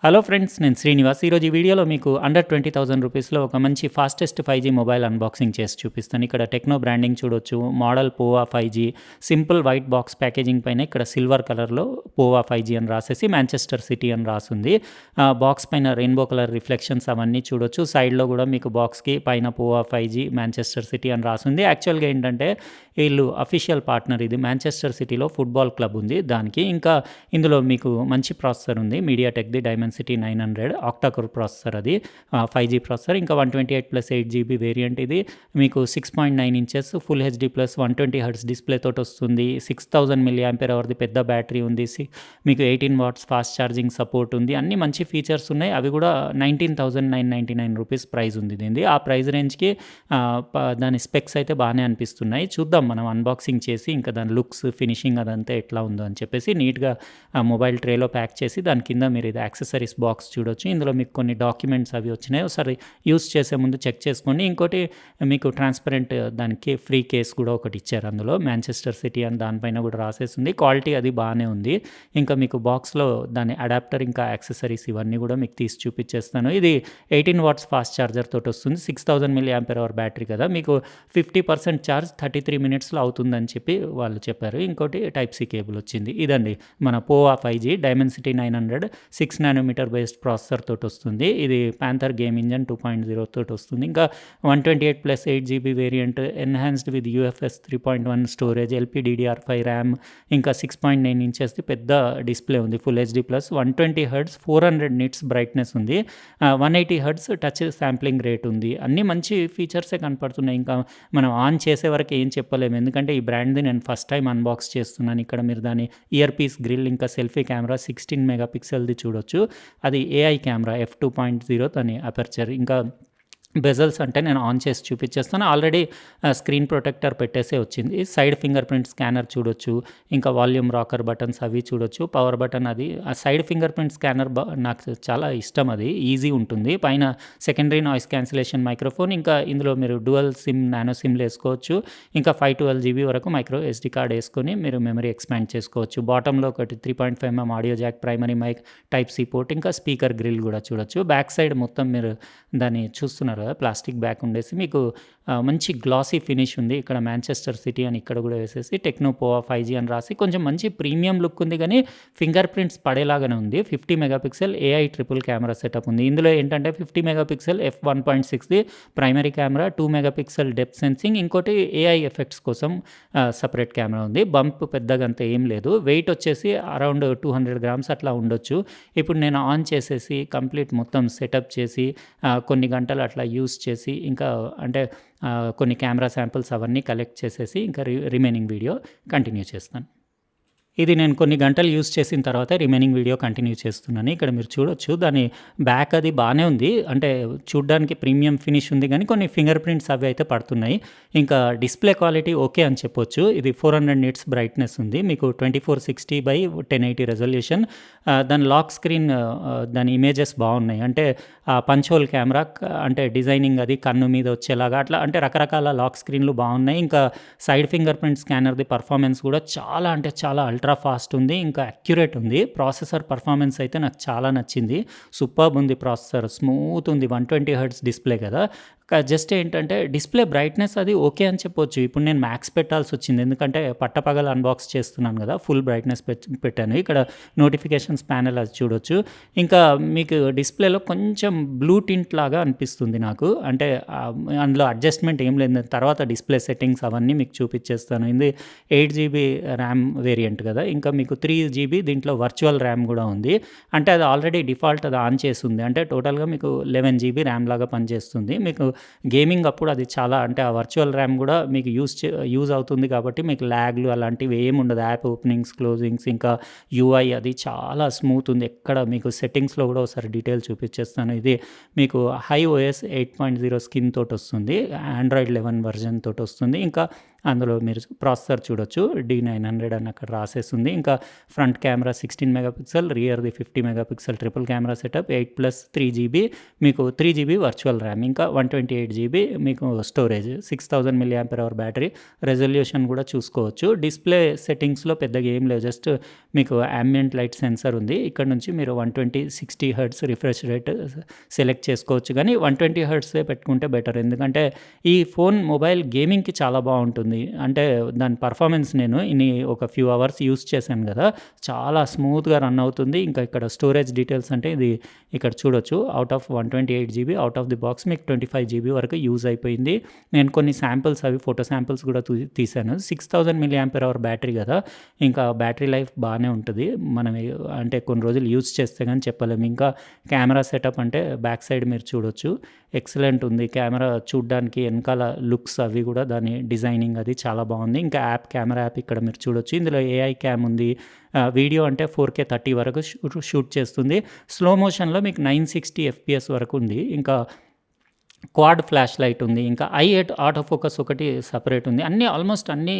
Hello friends, నేను శ్రీనివాస్. ఈరోజు ఈ వీడియోలో మీకు అండర్ 20,000 రూపీస్‌లో ఒక మంచి ఫాస్టెస్ట్ 5G మొబైల్ అన్బాక్సింగ్ చేసి చూపిస్తాను. ఇక్కడ టెక్నో బ్రాండింగ్ చూడొచ్చు. మోడల్ పోవా 5G simple white box packaging పైన ఇక్కడ సిల్వర్ కలర్‌లో పోవా 5G అని రాసేసి మాంచెస్టర్ సిటీ అని రాసుంది. బాక్స్ పైన రెయిన్బో కలర్ రిఫ్లెక్షన్స్ అవన్నీ చూడొచ్చు. సైడ్‌లో కూడా మీకు బాక్స్‌కి పైన పోవా 5G మాంచెస్టర్ సిటీ అని రాసుంది. యాక్చువల్‌గా ఏంటంటే వీళ్ళు అఫీషియల్ పార్ట్నర్. ఇది మాంచెస్టర్ సిటీలో ఫుట్బాల్ క్లబ్ ఉంది దానికి. ఇంకా ఇందులో మీకు మంచి ప్రాసెసర్ ఉంది. మీడియాటెక్‌ది డైమెన్సిటీ 900 ఆక్టా కోర్ ప్రాసెసర్ అది. 5G processor. ఇంకా 128+8GB వేరియంట్ ఇది. మీకు 6.9 inches full HD plus 120 hertz display తోటి వస్తుంది. 6000 mAhది పెద్ద బ్యాటరీ ఉంది. మీకు 18 వాట్స్ ఫాస్ట్ ఛార్జింగ్ సపోర్ట్ ఉంది. అన్ని మంచి ఫీచర్స్ ఉన్నాయి. అవి కూడా 19,999 రూపీస్ ప్రైస్ ఉంది దీనిది. ఆ ప్రైస్ రేంజ్‌కి దాని స్పెక్స్ అయితే బాగానే అనిపిస్తున్నాయి. చూద్దాం మనం అన్బాక్సింగ్ చేసి ఇంకా దాని లుక్స్, ఫినిషింగ్ అదంతా ఎట్లా ఉందో అని చెప్పేసి నీట్‌గా మొబైల్ ట్రేలో ప్యాక్ చేసి దాని కింద మీరు ఇది యాక్సెసరీస్ బాక్స్ చూడొచ్చు. ఇందులో మీకు కొన్ని డాక్యుమెంట్స్ అవి వచ్చినాయి. ఒకసారి యూజ్ చేసే ముందు చెక్ చేసుకోండి. ఇంకోటి మీకు ట్రాన్స్పరెంట్ దానికి ఫ్రీ కేస్ కూడా ఒకటి ఇచ్చారు అందులో. మాంచెస్టర్ సిటీ అని దానిపైన కూడా రాసేసింది. క్వాలిటీ అది బాగానే ఉంది. ఇంకా మీకు బాక్స్‌లో దాని అడాప్టర్ ఇంకా యాక్సెసరీస్ ఇవన్నీ కూడా మీకు తీసి చూపించేస్తాను. ఇది 18 వాట్స్ ఫాస్ట్ ఛార్జర్ తోటి వస్తుంది. 6000 mAh బ్యాటరీ కదా, మీకు 50% ఛార్జ్ 33 మినిట్స్‌లో అవుతుందని చెప్పి వాళ్ళు చెప్పారు. ఇంకోటి టైప్ సి కేబుల్ వచ్చింది. ఇదండి మన పోవా 5G Dimensity 900 6 nanometre based processor తోటి వస్తుంది. ఇది పాంథర్ గేమ్ ఇంజన్ 2.0 తోటి వస్తుంది. ఇంకా 128+8GB variant enhanced with UFS 3.1 storage, LPDDR5 RAM, ఇంకా 6.9 ఇంచెస్ది పెద్ద డిస్ప్లే ఉంది. Full HD plus 120 hertz 400 nits brightness ఉంది. 180 హెర్ట్జ్ టచ్ శాంప్లింగ్ రేట్ ఉంది. అన్నీ మంచి ఫీచర్సే కనపడుతున్నాయి. ఇంకా మనం ఆన్ చేసే వరకు ఏం చెప్పలేము. ఎందుకంటే ఈ బ్రాండ్‌ది నేను ఫస్ట్ టైం అన్బాక్స్ చేస్తున్నాను. ఇక్కడ మీరు దాని ఇయర్ పీస్ గ్రిల్ ఇంకా సెల్ఫీ కెమెరా 16 మెగాపిక్సెల్‌ది చూడొచ్చు. అది ఏఐ కెమెరా f2.0 దాని అపర్చర్. ఇంకా బెజల్స్ అంటే నేను ఆన్ చేసి చూపించేస్తాను. ఆల్రెడీ స్క్రీన్ ప్రొటెక్టర్ పెట్టేసే వచ్చింది. సైడ్ ఫింగర్ ప్రింట్ స్కానర్ చూడొచ్చు. ఇంకా వాల్యూమ్ రాకర్ బటన్స్ అవి చూడొచ్చు. పవర్ బటన్ అది. ఆ సైడ్ ఫింగర్ ప్రింట్ స్కానర్ నాకు చాలా ఇష్టం. అది ఈజీ ఉంటుంది. పైన సెకండరీ నాయిస్ క్యాన్సిలేషన్ మైక్రోఫోన్. ఇంకా ఇందులో మీరు డ్యువల్ సిమ్, నానో సిమ్లు వేసుకోవచ్చు. ఇంకా 512GB వరకు మైక్రో ఎస్డి కార్డ్ వేసుకొని మీరు మెమరీ ఎక్స్పాండ్ చేసుకోవచ్చు. బాటంలో ఒకటి 3.5mm audio jack, primary mic, type C port, ఇంకా స్పీకర్ గ్రిల్ కూడా చూడొచ్చు. బ్యాక్ సైడ్ మొత్తం మీరు దాన్ని చూస్తున్నారు కదా, ప్లాస్టిక్ బ్యాక్ ఉండేసి మీకు మంచి గ్లాసీ ఫినిష్ ఉంది. ఇక్కడ మాంచెస్టర్ సిటీ అని ఇక్కడ కూడా వేసేసి టెక్నో పోవా 5G అని రాసి కొంచెం మంచి ప్రీమియం లుక్ ఉంది. కానీ ఫింగర్ ప్రింట్స్ పడేలాగానే ఉంది. 50 megapixel AI triple camera setup ఉంది. ఇందులో ఏంటంటే 50 మెగాపిక్సెల్ f1.6ది primary camera, 2 megapixel depth sensing, ఇంకోటి ఏఐ ఎఫెక్ట్స్ కోసం సపరేట్ కెమెరా ఉంది. బంప్ పెద్దగా అంత ఏం లేదు. వెయిట్ వచ్చేసి అరౌండ్ 200 గ్రామ్స్ అట్లా ఉండొచ్చు. ఇప్పుడు నేను ఆన్ చేసేసి కంప్లీట్ మొత్తం సెటప్ చేసి కొన్ని గంటలు అట్లా యూస్ చేసి ఇంకా అంటే కొన్ని కెమెరా శాంపిల్స్ అవన్నీ కలెక్ట్ చేసేసి ఇంకా రిమైనింగ్ వీడియో కంటిన్యూ చేస్తాను. ఇది నేను కొన్ని గంటలు యూజ్ చేసిన తర్వాత రిమైనింగ్ వీడియో కంటిన్యూ చేస్తున్నాను. ఇక్కడ మీరు చూడొచ్చు దాని బ్యాక్ అది బాగానే ఉంది. అంటే చూడ్డానికి ప్రీమియం ఫినిష్ ఉంది కానీ కొన్ని ఫింగర్ ప్రింట్స్ అవి అయితే పడుతున్నాయి. ఇంకా డిస్ప్లే క్వాలిటీ ఓకే అని చెప్పొచ్చు. ఇది 400 నిట్స్ బ్రైట్నెస్ ఉంది. మీకు 2460x1080 రెజల్యూషన్. దాని లాక్ స్క్రీన్, దాని ఇమేజెస్ బాగున్నాయి. అంటే పంచ్ హోల్ కెమెరా, అంటే డిజైనింగ్ అది కన్ను మీద వచ్చేలాగా అట్లా, అంటే రకరకాల లాక్ స్క్రీన్లు బాగున్నాయి. ఇంకా సైడ్ ఫింగర్ ప్రింట్ స్కానర్ది పర్ఫార్మెన్స్ కూడా చాలా అంటే చాలా అల్ట్రా ఫాస్ట్ ఉంది. ఇంకా అక్యురేట్ ఉంది. ప్రాసెసర్ పర్ఫార్మెన్స్ అయితే నాకు చాలా నచ్చింది. సూపర్బ్ ఉంది ప్రాసెసర్. స్మూత్ ఉంది. 120 హెర్ట్జ్ డిస్ప్లే కదా. జస్ట్ ఏంటంటే డిస్ప్లే బ్రైట్నెస్ అది ఓకే అని చెప్పొచ్చు. ఇప్పుడు నేను మ్యాక్స్ పెట్టాల్సి వచ్చింది. ఎందుకంటే పట్టపగలు అన్బాక్స్ చేస్తున్నాను కదా, ఫుల్ బ్రైట్నెస్ పెట్టాను. ఇక్కడ నోటిఫికేషన్స్ ప్యానెల్ అది చూడొచ్చు. ఇంకా మీకు డిస్ప్లేలో కొంచెం బ్లూ టింట్ లాగా అనిపిస్తుంది నాకు. అంటే అందులో అడ్జస్ట్మెంట్ ఏం లేదు. తర్వాత డిస్ప్లే సెట్టింగ్స్ అవన్నీ మీకు చూపించేస్తాను. ఇది 8GB ర్యామ్ వేరియంట్ కదా. ఇంకా మీకు 3GB దీంట్లో వర్చువల్ ర్యామ్ కూడా ఉంది. అంటే అది ఆల్రెడీ డిఫాల్ట్ అది ఆన్ చేసి ఉంది. అంటే టోటల్గా మీకు 11GB ర్యామ్ లాగా పనిచేస్తుంది. మీకు గేమింగ్ అప్పుడు అది చాలా, అంటే ఆ వర్చువల్ ర్యామ్ కూడా మీకు యూజ్ అవుతుంది కాబట్టి మీకు ల్యాగ్లు అలాంటివి ఏమి ఉండదు. యాప్ ఓపెనింగ్స్, క్లోజింగ్స్, ఇంకా యూఐ అది చాలా స్మూత్ ఉంది. ఎక్కడ మీకు సెట్టింగ్స్లో కూడా ఒకసారి డీటెయిల్ చూపించేస్తాను. ఇది మీకు హై OS 8.0 స్కిన్ తోటి వస్తుంది. ఆండ్రాయిడ్ 11 వర్జన్ తోటి వస్తుంది. ఇంకా అందులో మీరు ప్రాసెసర్ చూడొచ్చు D900 అని అక్కడ రాసేస్తుంది. ఇంకా ఫ్రంట్ కెమెరా 16 మెగాపిక్సెల్, రియర్‌ది 50 megapixel triple camera setup, 8+3 GB మీకు 3 జీబీ వర్చువల్ ర్యామ్, ఇంకా 128 జీబీ మీకు స్టోరేజ్, 6000 mAh బ్యాటరీ, రెజల్యూషన్ కూడా చూసుకోవచ్చు. డిస్‌ప్లే సెట్టింగ్స్‌లో పెద్దగా ఏం లేవు. జస్ట్ మీకు యాంబియంట్ లైట్ సెన్సార్ ఉంది. ఇక్కడ నుంచి మీరు 120/60 హెర్ట్జ్ రిఫ్రెష్ రేట్ సెలెక్ట్ చేసుకోవచ్చు. కానీ 120 హెర్ట్జే పెట్టుకుంటే బెటర్. ఎందుకంటే ఈ ఫోన్ మొబైల్ గేమింగ్‌కి చాలా బాగుంటుంది. అంటే దాని పర్ఫార్మెన్స్ నేను ఒక ఫ్యూ అవర్స్ యూస్ చేశాను కదా, చాలా స్మూత్‌గా రన్ అవుతుంది. ఇంకా ఇక్కడ స్టోరేజ్ డీటెయిల్స్ అంటే ఇది ఇక్కడ చూడొచ్చు. Out of 128 GB out of the box మీకు 25 జీబీ వరకు యూజ్ అయిపోయింది. నేను కొన్ని శాంపిల్స్ అవి ఫోటో శాంపిల్స్ కూడా తీశాను. 6000 mAh బ్యాటరీ కదా, ఇంకా బ్యాటరీ లైఫ్ బాగానే ఉంటుంది. మనం అంటే కొన్ని రోజులు యూజ్ చేస్తే కానీ చెప్పలేము. ఇంకా కెమెరా సెటప్ అంటే బ్యాక్ సైడ్ మీరు చూడొచ్చు, ఎక్సలెంట్ ఉంది. కెమెరా చూడ్డానికి వెనకాల లుక్స్ అవి కూడా దాని డిజైనింగ్ అది చాలా బాగుంది. ఇంకా కెమెరా యాప్ ఇక్కడ మీరు చూడొచ్చు. ఇందులో ఏఐ క్యామ్ ఉంది. వీడియో అంటే 4K 30 వరకు షూట్ చేస్తుంది. స్లో మోషన్లో మీకు 960 FPS వరకు ఉంది. ఇంకా క్వాడ్ ఫ్లాష్ లైట్ ఉంది. ఇంకా ఆటో ఫోకస్ ఒకటి సపరేట్ ఉంది. ఆల్మోస్ట్ అన్ని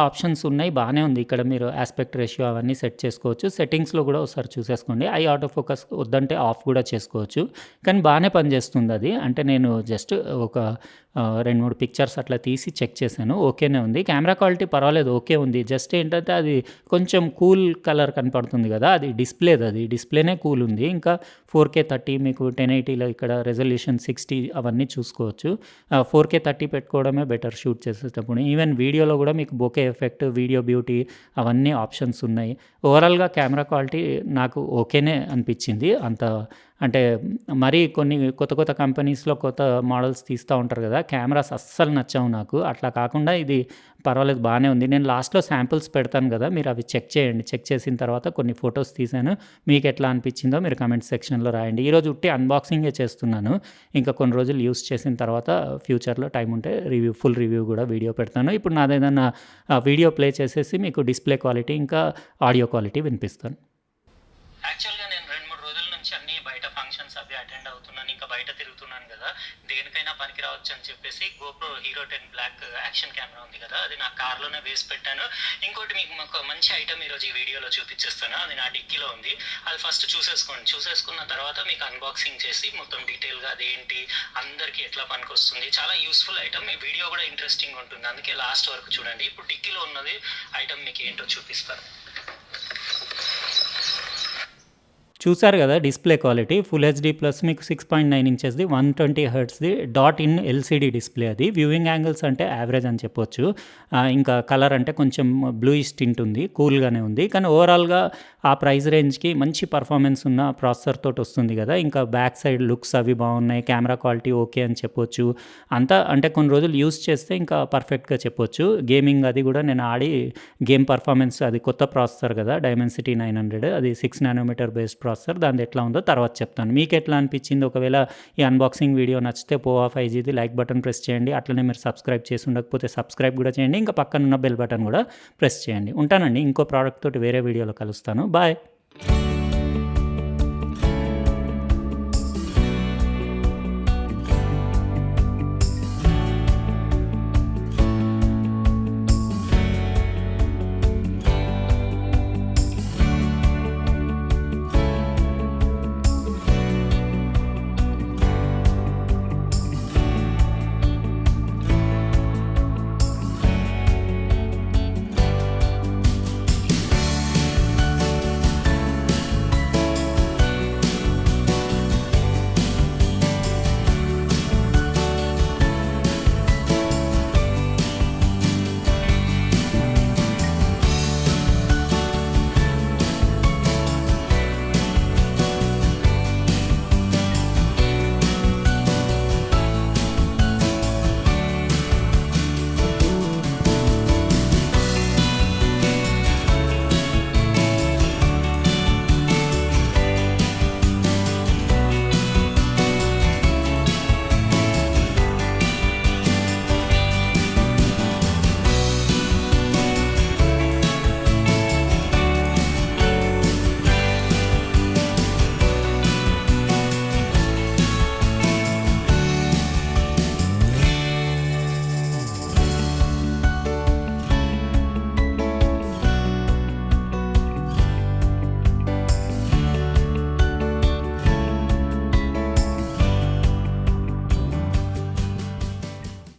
ఆప్షన్స్ ఉన్నాయి. బాగానే ఉంది. ఇక్కడ మీరు ఆస్పెక్ట్ రేషియో అవన్నీ సెట్ చేసుకోవచ్చు. సెట్టింగ్స్‌లో కూడా ఒకసారి చూసేసుకోండి. ఆటో ఫోకస్ వద్దంటే ఆఫ్ కూడా చేసుకోవచ్చు. కానీ బాగానే పనిచేస్తుంది అది. అంటే నేను జస్ట్ ఒక 2, 3 పిక్చర్స్ అట్లా తీసి చెక్ చేశాను. ఓకేనే ఉంది. కెమెరా క్వాలిటీ పర్వాలేదు, ఓకే ఉంది. జస్ట్ ఏంటంటే అది కొంచెం కూల్ కలర్ కనపడుతుంది కదా, అది డిస్ప్లేనే కూల్ ఉంది. ఇంకా 4K 30 మీకు 1080లో ఇక్కడ రెజల్యూషన్ 60 అవన్నీ చూసుకోవచ్చు. 4K 30 పెట్టుకోవడమే బెటర్ షూట్ చేసేటప్పుడు. ఈవెన్ వీడియోలో కూడా మీకు బోకే ఎఫెక్ట్, వీడియో బ్యూటీ అవన్నీ ఆప్షన్స్ ఉన్నాయి. ఓవరాల్‌గా కెమెరా క్వాలిటీ నాకు ఓకేనే అనిపించింది. అంటే మరీ కొన్ని కొత్త కంపెనీస్‌లో కొత్త మోడల్స్ తీస్తూ ఉంటారు కదా, కెమెరాస్ అస్సలు నచ్చవు నాకు. అట్లా కాకుండా ఇది పర్వాలేదు, బాగానే ఉంది. నేను లాస్ట్‌లో శాంపిల్స్ పెడతాను కదా, మీరు అవి చెక్ చేయండి. చెక్ చేసిన తర్వాత కొన్ని ఫొటోస్ తీశాను. మీకు ఎట్లా అనిపించిందో మీరు కామెంట్ సెక్షన్‌లో రాయండి. ఈరోజు ఉట్టి అన్బాక్సింగే చేస్తున్నాను. ఇంకా కొన్ని రోజులు యూస్ చేసిన తర్వాత ఫ్యూచర్‌లో టైం ఉంటే ఫుల్ రివ్యూ కూడా వీడియో పెడతాను. ఇప్పుడు నాదేదన్నా వీడియో ప్లే చేసేసి మీకు డిస్ప్లే క్వాలిటీ ఇంకా ఆడియో క్వాలిటీ వినిపిస్తాను. యాక్చువల్‌గా నేను 2, 3 రోజుల నుంచి అన్నీ బయట ఫంక్షన్స్ అవి అటెండ్ అవుతున్నాను. ఇంకా బయట తిరుగుతున్నాను కదా, దేనికైనా పనికి రావచ్చు అని చెప్పేసి GoPro Hero 10 black action camera ఉంది కదా, అది నా కార్లోనే వేసి పెట్టాను. ఇంకోటి మీకు ఒక మంచి ఐటమ్ ఈరోజు ఈ వీడియోలో చూపించేస్తాను. అది నా డిక్కీలో ఉంది. అది ఫస్ట్ చూసేసుకోండి. చూసేసుకున్న తర్వాత మీకు అన్బాక్సింగ్ చేసి మొత్తం డీటెయిల్గా అదేంటి, అందరికీ ఎట్లా పనికి వస్తుంది, చాలా యూస్ఫుల్ ఐటమ్. ఈ వీడియో కూడా ఇంట్రెస్టింగ్ ఉంటుంది, అందుకే లాస్ట్ వరకు చూడండి. ఇప్పుడు డిక్కీలో ఉన్నది ఐటమ్ మీకు ఏంటో చూపిస్తాను. చూసారు కదా display quality full HD plus మీకు 6.9 ఇంచెస్ది 120 హెర్ట్స్ది డాట్ ఇన్ ఎల్సిడి డిస్ప్లే. అది వ్యూయింగ్ యాంగిల్స్ అంటే యావరేజ్ అని చెప్పొచ్చు. ఇంకా కలర్ అంటే కొంచెం బ్లూయిష్ టింట్ ఉంది, కూల్గానే ఉంది. కానీ ఓవరాల్గా ఆ ప్రైస్ రేంజ్కి మంచి పర్ఫార్మెన్స్ ఉన్న ప్రాసెసర్ తోటి వస్తుంది కదా. ఇంకా బ్యాక్ సైడ్ లుక్స్ అవి బాగున్నాయి, కెమెరా క్వాలిటీ ఓకే అని చెప్పొచ్చు. అంతా అంటే కొన్ని రోజులు యూస్ చేస్తే ఇంకా పర్ఫెక్ట్గా చెప్పొచ్చు. గేమింగ్ అది కూడా నేను ఆడి గేమ్ పర్ఫార్మెన్స్, అది కొత్త ప్రాసెసర్ కదా డైమెన్సిటీ 900, అది 6 నానోమీటర్ బేస్డ్ ప్రాసెసర్. దాని ఎట్లా ఉందో తర్వాత చెప్తాను. మీకు ఎట్లా అనిపించింది? ఒకవేళ ఈ అన్బాక్సింగ్ వీడియో నచ్చితే పోవా 5Gది లైక్ బటన్ ప్రెస్ చేయండి. అట్లనే మీరు సబ్స్క్రైబ్ చేసి ఉండకపోతే సబ్స్క్రైబ్ కూడా చేయండి. ఇంకా పక్కన ఉన్న బెల్ బటన్ కూడా ప్రెస్ చేయండి. ఉంటానండి. ఇంకో ప్రోడక్ట్ తోటి వేరే వీడియోలో కలుస్తాను. బాయ్.